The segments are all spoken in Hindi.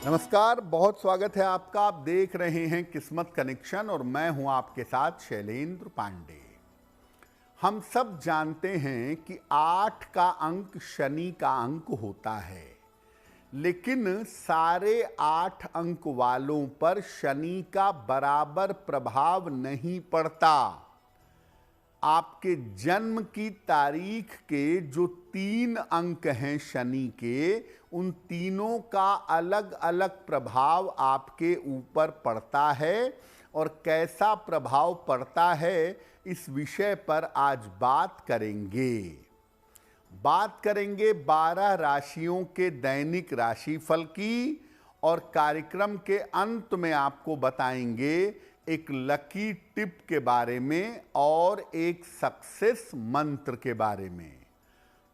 नमस्कार, बहुत स्वागत है आपका। आप देख रहे हैं किस्मत कनेक्शन और मैं हूं आपके साथ शैलेंद्र पांडे। हम सब जानते हैं कि 8 का अंक शनि का अंक होता है, लेकिन सारे 8 अंक वालों पर शनि का बराबर प्रभाव नहीं पड़ता। आपके जन्म की तारीख के जो 3 अंक हैं शनि के, उन तीनों का अलग अलग प्रभाव आपके ऊपर पड़ता है और कैसा प्रभाव पड़ता है इस विषय पर आज बात करेंगे 12 राशियों के दैनिक राशिफल की और कार्यक्रम के अंत में आपको बताएंगे एक लकी टिप के बारे में और एक सक्सेस मंत्र के बारे में।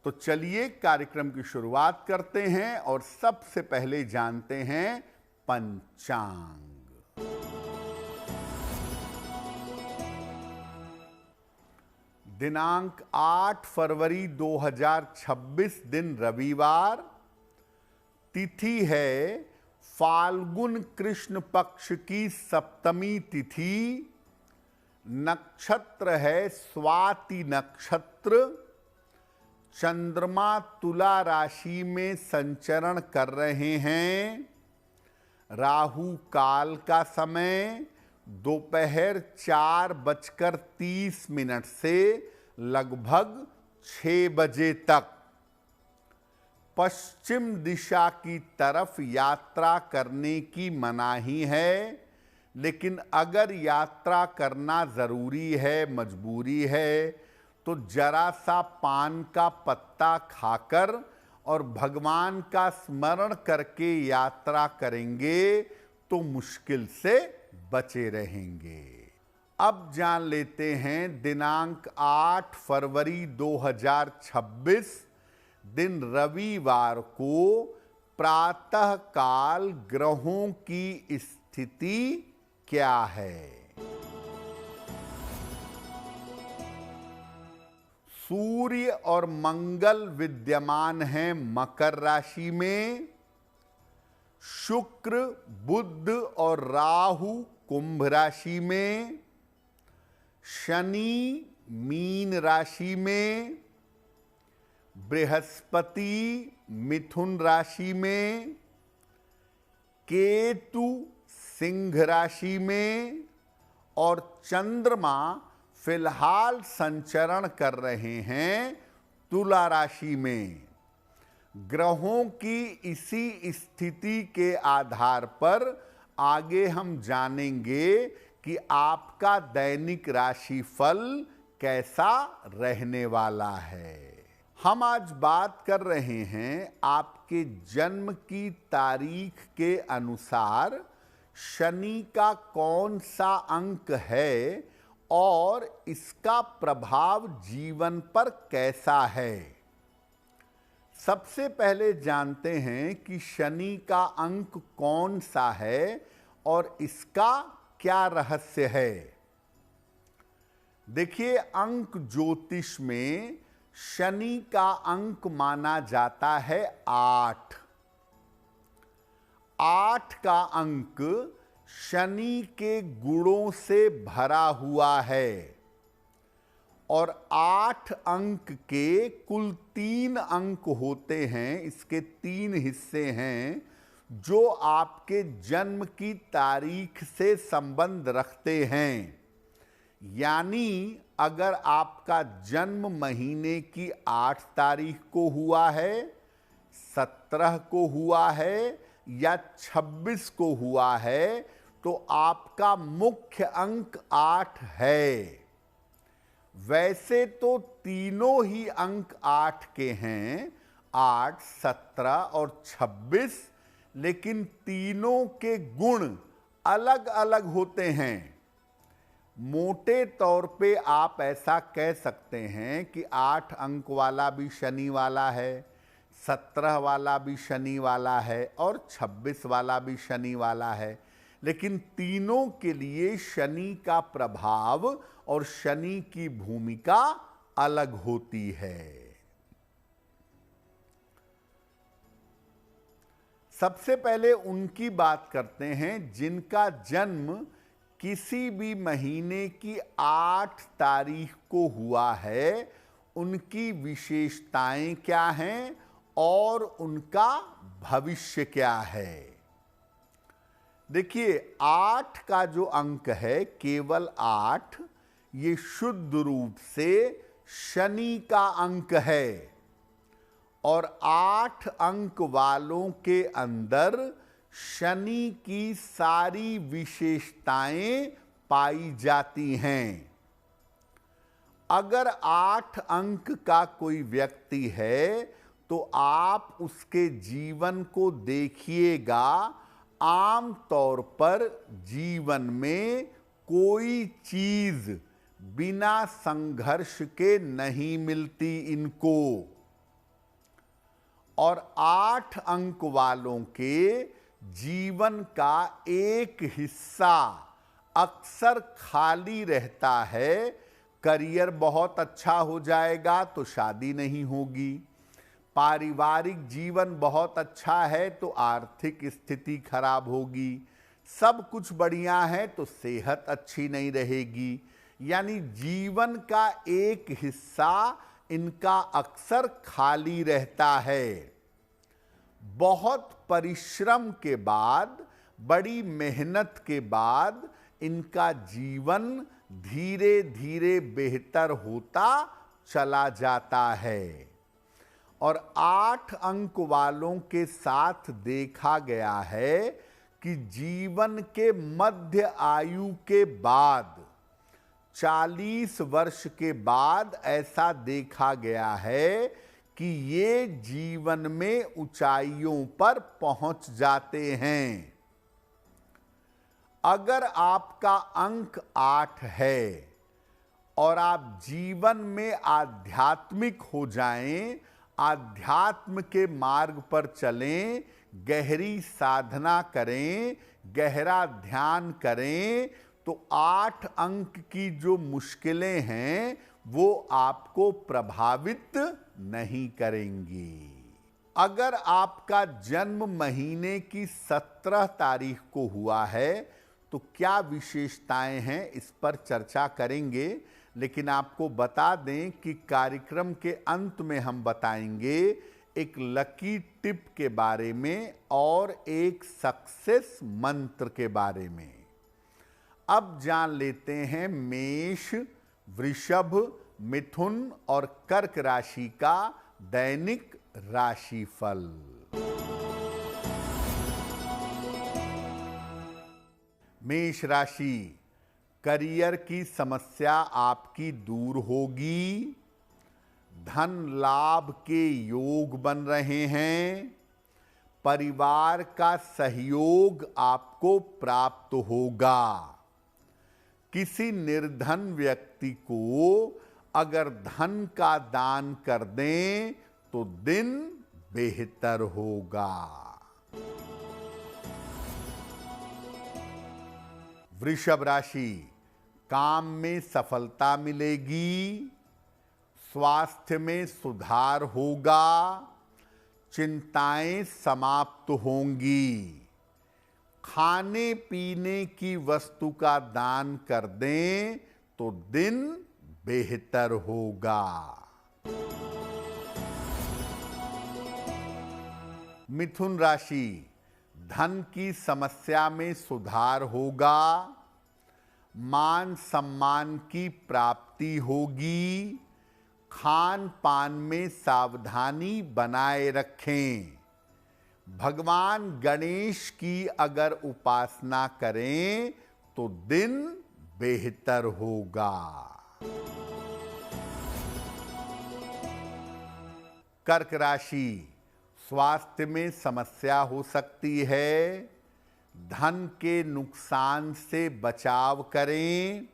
तो चलिए कार्यक्रम की शुरुआत करते हैं और सबसे पहले जानते हैं पंचांग। दिनांक 8 फरवरी 2026 दिन रविवार, तिथि है फाल्गुन कृष्ण पक्ष की सप्तमी तिथि, नक्षत्र है स्वाति नक्षत्र, चंद्रमा तुला राशि में संचरण कर रहे हैं। राहु काल का समय दोपहर 4:30 से लगभग 6 बजे तक। पश्चिम दिशा की तरफ यात्रा करने की मनाही है, लेकिन अगर यात्रा करना जरूरी है, मजबूरी है, तो जरा सा पान का पत्ता खाकर और भगवान का स्मरण करके यात्रा करेंगे तो मुश्किल से बचे रहेंगे। अब जान लेते हैं दिनांक 8 फरवरी 2026 दिन रविवार को प्रातः काल ग्रहों की स्थिति क्या है। सूर्य और मंगल विद्यमान हैं मकर राशि में, शुक्र बुध और राहु कुंभ राशि में, शनि मीन राशि में, बृहस्पति मिथुन राशि में, केतु सिंह राशि में और चंद्रमा फिलहाल संचरण कर रहे हैं तुला राशि में। ग्रहों की इसी स्थिति के आधार पर आगे हम जानेंगे कि आपका दैनिक राशिफल कैसा रहने वाला है। हम आज बात कर रहे हैं आपके जन्म की तारीख के अनुसार शनि का कौन सा अंक है और इसका प्रभाव जीवन पर कैसा है। सबसे पहले जानते हैं कि शनि का अंक कौन सा है और इसका क्या रहस्य है। देखिए, अंक ज्योतिष में शनि का अंक माना जाता है 8। 8 का अंक शनि के गुणों से भरा हुआ है और 8 अंक के कुल 3 अंक होते हैं। इसके 3 हिस्से हैं जो आपके जन्म की तारीख से संबंध रखते हैं। यानी अगर आपका जन्म महीने की 8 तारीख को हुआ है, 17 को हुआ है या 26 को हुआ है, तो आपका मुख्य अंक 8 है। वैसे तो तीनों ही अंक 8 के हैं, 8, 17 और 26, लेकिन तीनों के गुण अलग अलग होते हैं। मोटे तौर पे आप ऐसा कह सकते हैं कि 8 अंक वाला भी शनि वाला है, 17 वाला भी शनि वाला है और 26 वाला भी शनि वाला है, लेकिन तीनों के लिए शनि का प्रभाव और शनि की भूमिका अलग होती है। सबसे पहले उनकी बात करते हैं जिनका जन्म किसी भी महीने की 8 तारीख को हुआ है। उनकी विशेषताएं क्या हैं और उनका भविष्य क्या है। देखिए, 8 का जो अंक है, केवल 8, ये शुद्ध रूप से शनि का अंक है और 8 अंक वालों के अंदर शनि की सारी विशेषताएं पाई जाती हैं। अगर 8 अंक का कोई व्यक्ति है तो आप उसके जीवन को देखिएगा, आम तौर पर जीवन में कोई चीज बिना संघर्ष के नहीं मिलती इनको। और 8 अंक वालों के जीवन का एक हिस्सा अक्सर खाली रहता है। करियर बहुत अच्छा हो जाएगा तो शादी नहीं होगी, पारिवारिक जीवन बहुत अच्छा है तो आर्थिक स्थिति खराब होगी, सब कुछ बढ़िया है तो सेहत अच्छी नहीं रहेगी। यानी जीवन का एक हिस्सा इनका अक्सर खाली रहता है। बहुत परिश्रम के बाद, बड़ी मेहनत के बाद इनका जीवन धीरे धीरे बेहतर होता चला जाता है। और 8 अंक वालों के साथ देखा गया है कि जीवन के मध्य आयु के बाद, 40 वर्ष के बाद ऐसा देखा गया है कि ये जीवन में ऊंचाइयों पर पहुंच जाते हैं। अगर आपका अंक 8 है और आप जीवन में आध्यात्मिक हो जाएं, आध्यात्म के मार्ग पर चलें, गहरी साधना करें, गहरा ध्यान करें, तो 8 अंक की जो मुश्किलें हैं वो आपको प्रभावित नहीं करेंगी। अगर आपका जन्म महीने की 17 तारीख को हुआ है तो क्या विशेषताएं हैं, इस पर चर्चा करेंगे। लेकिन आपको बता दें कि कार्यक्रम के अंत में हम बताएंगे एक लकी टिप के बारे में और एक सक्सेस मंत्र के बारे में। अब जान लेते हैं मेष, वृषभ, मिथुन और कर्क राशि का दैनिक राशिफल। मेष राशि, करियर की समस्या आपकी दूर होगी, धन लाभ के योग बन रहे हैं, परिवार का सहयोग आपको प्राप्त होगा। किसी निर्धन व्यक्ति को अगर धन का दान कर दें तो दिन बेहतर होगा। वृषभ राशि, काम में सफलता मिलेगी, स्वास्थ्य में सुधार होगा, चिंताएं समाप्त होंगी। खाने पीने की वस्तु का दान कर दें तो दिन बेहतर होगा। मिथुन राशि, धन की समस्या में सुधार होगा, मान सम्मान की प्राप्ति होगी, खान पान में सावधानी बनाए रखें। भगवान गणेश की अगर उपासना करें तो दिन बेहतर होगा। कर्क राशि, स्वास्थ्य में समस्या हो सकती है, धन के नुकसान से बचाव करें,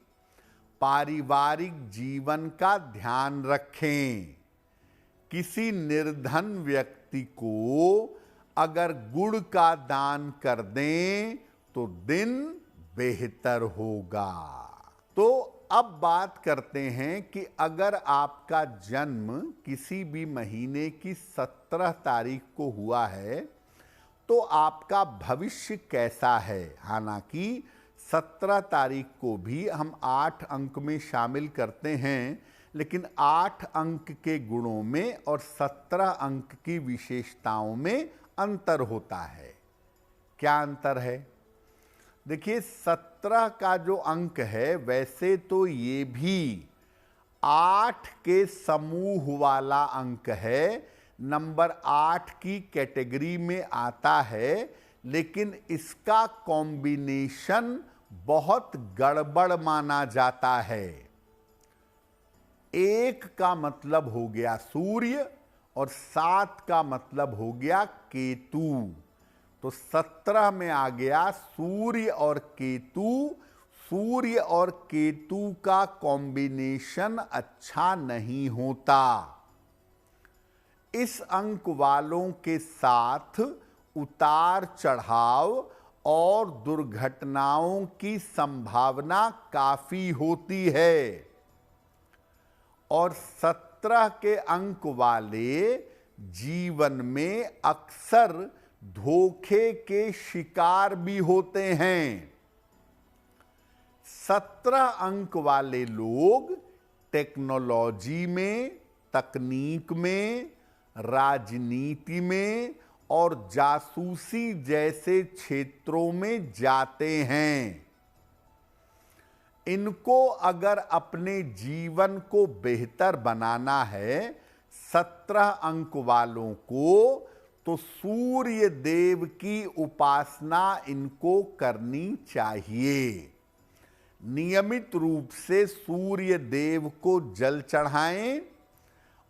पारिवारिक जीवन का ध्यान रखें। किसी निर्धन व्यक्ति को अगर गुड़ का दान कर दें तो दिन बेहतर होगा। तो अब बात करते हैं कि अगर आपका जन्म किसी भी महीने की 17 तारीख को हुआ है तो आपका भविष्य कैसा है। हालांकि 17 तारीख को भी हम 8 अंक में शामिल करते हैं, लेकिन 8 अंक के गुणों में और 17 अंक की विशेषताओं में अंतर होता है। क्या अंतर है? देखिए, 17 का जो अंक है वैसे तो ये भी 8 के समूह वाला अंक है, नंबर 8 की कैटेगरी में आता है, लेकिन इसका कॉम्बिनेशन बहुत गड़बड़ माना जाता है। 1 का मतलब हो गया सूर्य और 7 का मतलब हो गया केतु। तो 17 में आ गया सूर्य और केतु। सूर्य और केतु का कॉम्बिनेशन अच्छा नहीं होता। इस अंक वालों के साथ उतार चढ़ाव और दुर्घटनाओं की संभावना काफी होती है। और 17 के अंक वाले जीवन में अक्सर धोखे के शिकार भी होते हैं। 17 अंक वाले लोग टेक्नोलॉजी में, तकनीक में, राजनीति में और जासूसी जैसे क्षेत्रों में जाते हैं। इनको अगर अपने जीवन को बेहतर बनाना है 17 अंक वालों को, तो सूर्य देव की उपासना इनको करनी चाहिए। नियमित रूप से सूर्य देव को जल चढ़ाएं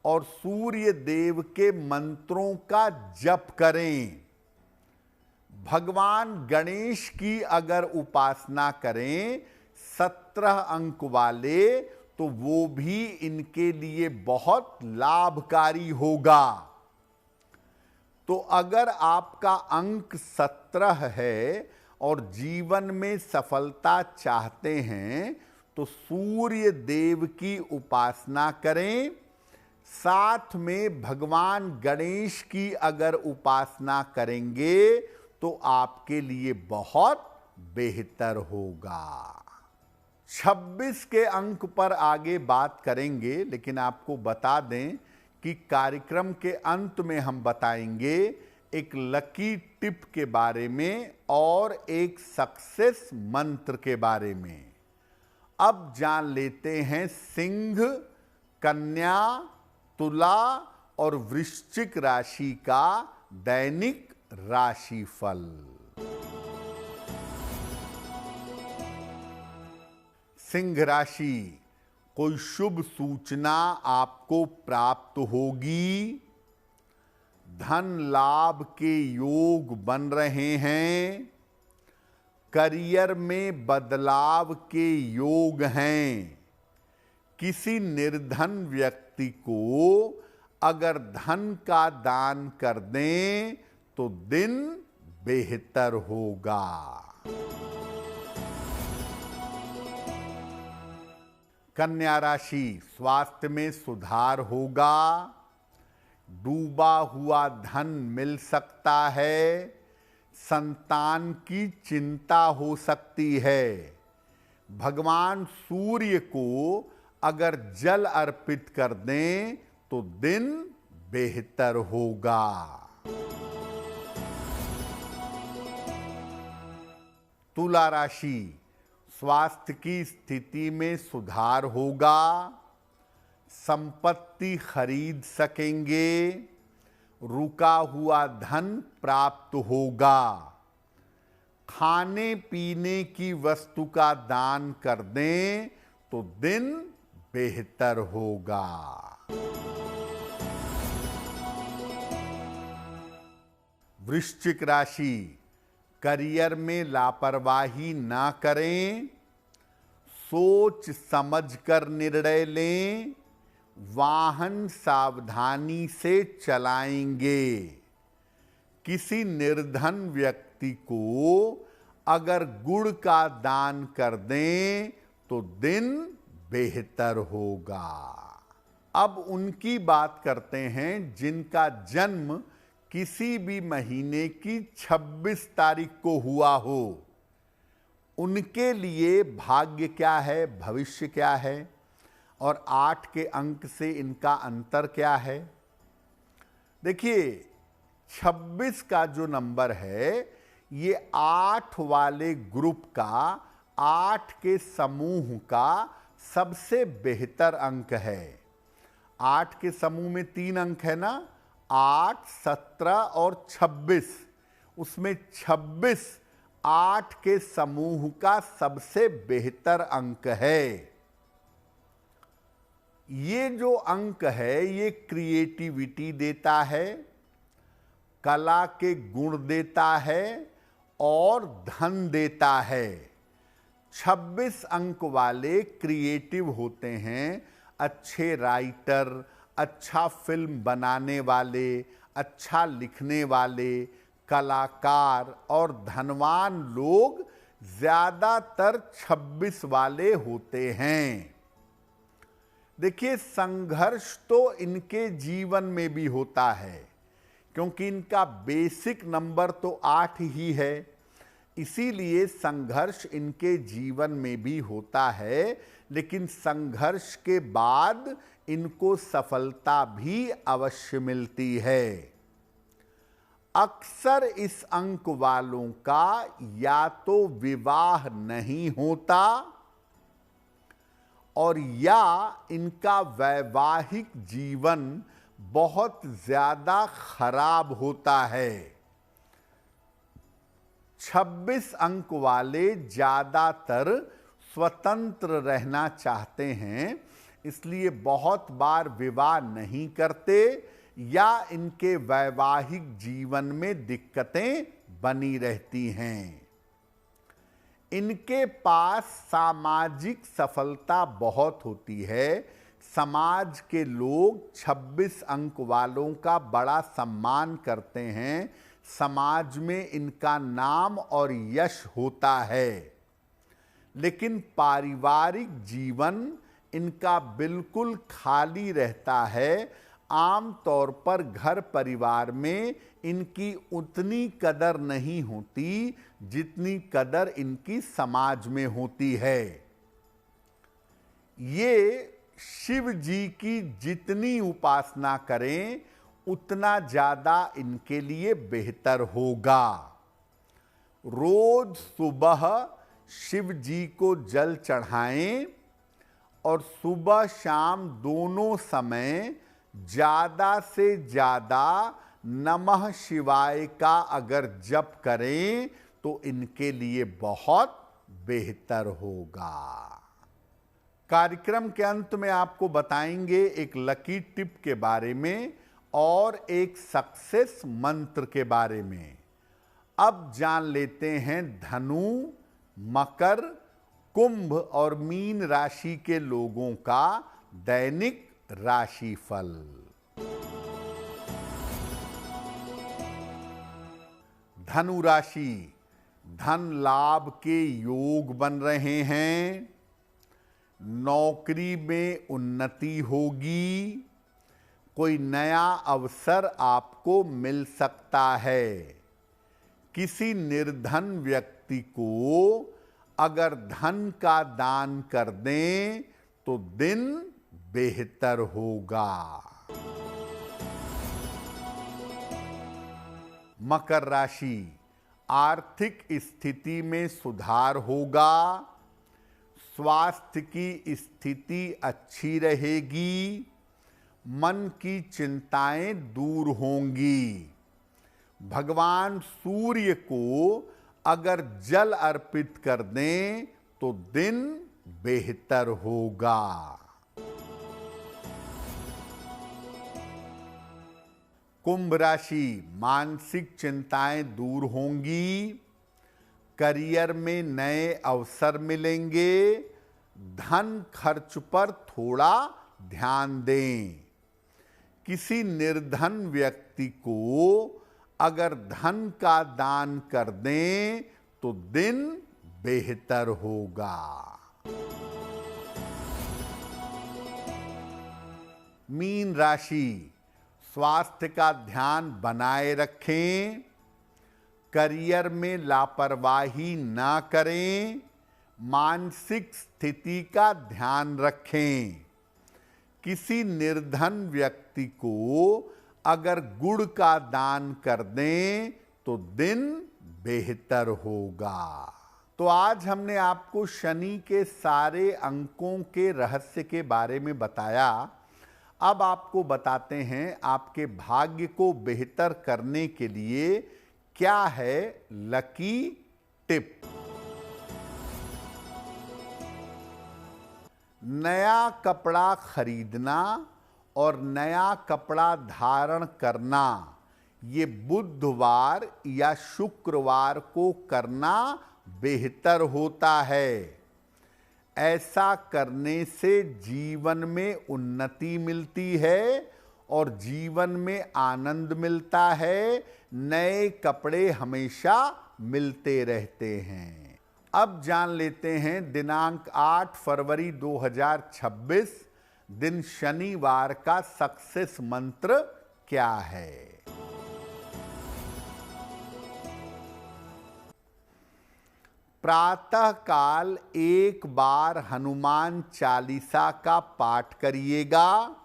और सूर्य देव के मंत्रों का जप करें। भगवान गणेश की अगर उपासना करें 17 अंक वाले, तो वो भी इनके लिए बहुत लाभकारी होगा। तो अगर आपका अंक 17 है और जीवन में सफलता चाहते हैं, तो सूर्य देव की उपासना करें। साथ में भगवान गणेश की अगर उपासना करेंगे तो आपके लिए बहुत बेहतर होगा। 26 के अंक पर आगे बात करेंगे, लेकिन आपको बता दें कि कार्यक्रम के अंत में हम बताएंगे एक लकी टिप के बारे में और एक सक्सेस मंत्र के बारे में। अब जान लेते हैं सिंह, कन्या, तुला और वृश्चिक राशि का दैनिक राशिफल। सिंह राशि, कोई शुभ सूचना आपको प्राप्त होगी। धन लाभ के योग बन रहे हैं। करियर में बदलाव के योग हैं। किसी निर्धन व्यक्ति को अगर धन का दान कर दें तो दिन बेहतर होगा। कन्या राशि, स्वास्थ्य में सुधार होगा। डूबा हुआ धन मिल सकता है। संतान की चिंता हो सकती है। भगवान सूर्य को अगर जल अर्पित कर दें तो दिन बेहतर होगा। तुला राशि, स्वास्थ्य की स्थिति में सुधार होगा। संपत्ति खरीद सकेंगे। रुका हुआ धन प्राप्त होगा। खाने पीने की वस्तु का दान कर दें तो दिन बेहतर होगा। वृश्चिक राशि, करियर में लापरवाही ना करें। सोच समझकर निर्णय लें। वाहन सावधानी से चलाएंगे। किसी निर्धन व्यक्ति को अगर गुड़ का दान कर दें तो दिन बेहतर होगा। अब उनकी बात करते हैं जिनका जन्म किसी भी महीने की 26 तारीख को हुआ हो, उनके लिए भाग्य क्या है, भविष्य क्या है और 8 के अंक से इनका अंतर क्या है। देखिए 26 का जो नंबर है ये 8 वाले ग्रुप का, 8 के समूह का सबसे बेहतर अंक है। 8 के समूह में 3 अंक है ना, 8, 17 और 26। उसमें 26 8 के समूह का सबसे बेहतर अंक है। ये जो अंक है ये क्रिएटिविटी देता है, कला के गुण देता है और धन देता है। 26 अंक वाले क्रिएटिव होते हैं, अच्छे राइटर, अच्छा फिल्म बनाने वाले, अच्छा लिखने वाले, कलाकार और धनवान लोग ज्यादातर 26 वाले होते हैं। देखिए संघर्ष तो इनके जीवन में भी होता है क्योंकि इनका बेसिक नंबर तो 8 ही है, इसीलिए संघर्ष इनके जीवन में भी होता है। लेकिन संघर्ष के बाद इनको सफलता भी अवश्य मिलती है। अक्सर इस अंक वालों का या तो विवाह नहीं होता और या इनका वैवाहिक जीवन बहुत ज्यादा खराब होता है। 26 अंक वाले ज्यादातर स्वतंत्र रहना चाहते हैं, इसलिए बहुत बार विवाह नहीं करते या इनके वैवाहिक जीवन में दिक्कतें बनी रहती हैं। इनके पास सामाजिक सफलता बहुत होती है। समाज के लोग 26 अंक वालों का बड़ा सम्मान करते हैं, समाज में इनका नाम और यश होता है। लेकिन पारिवारिक जीवन इनका बिल्कुल खाली रहता है। आम तौर पर घर परिवार में इनकी उतनी कदर नहीं होती जितनी कदर इनकी समाज में होती है। ये शिव जी की जितनी उपासना करें उतना ज्यादा इनके लिए बेहतर होगा। रोज सुबह शिव जी को जल चढ़ाएं और सुबह शाम दोनों समय ज्यादा से ज्यादा नमः शिवाय का अगर जप करें तो इनके लिए बहुत बेहतर होगा। कार्यक्रम के अंत में आपको बताएंगे एक लकी टिप के बारे में और एक सक्सेस मंत्र के बारे में। अब जान लेते हैं धनु, मकर, कुंभ और मीन राशि के लोगों का दैनिक राशिफल। धनु राशि, धन लाभ के योग बन रहे हैं, नौकरी में उन्नति होगी, कोई नया अवसर आपको मिल सकता है। किसी निर्धन व्यक्ति को अगर धन का दान कर दें तो दिन बेहतर होगा। मकर राशि, आर्थिक स्थिति में सुधार होगा, स्वास्थ्य की स्थिति अच्छी रहेगी, मन की चिंताएं दूर होंगी। भगवान सूर्य को अगर जल अर्पित कर दें तो दिन बेहतर होगा। कुंभ राशि, मानसिक चिंताएं दूर होंगी, करियर में नए अवसर मिलेंगे, धन खर्च पर थोड़ा ध्यान दें। किसी निर्धन व्यक्ति को अगर धन का दान कर दें तो दिन बेहतर होगा। मीन राशि, स्वास्थ्य का ध्यान बनाए रखें, करियर में लापरवाही ना करें, मानसिक स्थिति का ध्यान रखें। किसी निर्धन व्यक्ति को अगर गुड़ का दान कर दें तो दिन बेहतर होगा। तो आज हमने आपको शनि के सारे अंकों के रहस्य के बारे में बताया। अब आपको बताते हैं आपके भाग्य को बेहतर करने के लिए क्या है लकी टिप। नया कपड़ा खरीदना और नया कपड़ा धारण करना ये बुधवार या शुक्रवार को करना बेहतर होता है। ऐसा करने से जीवन में उन्नति मिलती है और जीवन में आनंद मिलता है। नए कपड़े हमेशा मिलते रहते हैं। अब जान लेते हैं दिनांक 8 फरवरी 2026 दिन शनिवार का सक्सेस मंत्र क्या है। प्रातः काल एक बार हनुमान चालीसा का पाठ करिएगा।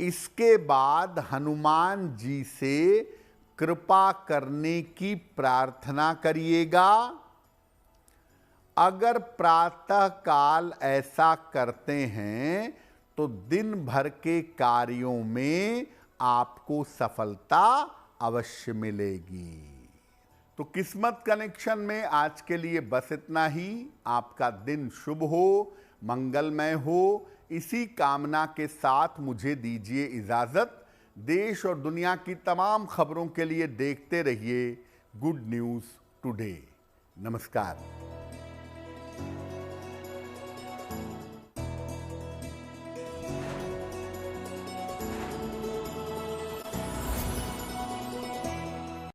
इसके बाद हनुमान जी से कृपा करने की प्रार्थना करिएगा। अगर प्रातः काल ऐसा करते हैं तो दिन भर के कार्यों में आपको सफलता अवश्य मिलेगी। तो किस्मत कनेक्शन में आज के लिए बस इतना ही। आपका दिन शुभ हो, मंगलमय हो, इसी कामना के साथ मुझे दीजिए इजाजत। देश और दुनिया की तमाम खबरों के लिए देखते रहिए गुड न्यूज़ टुडे। नमस्कार।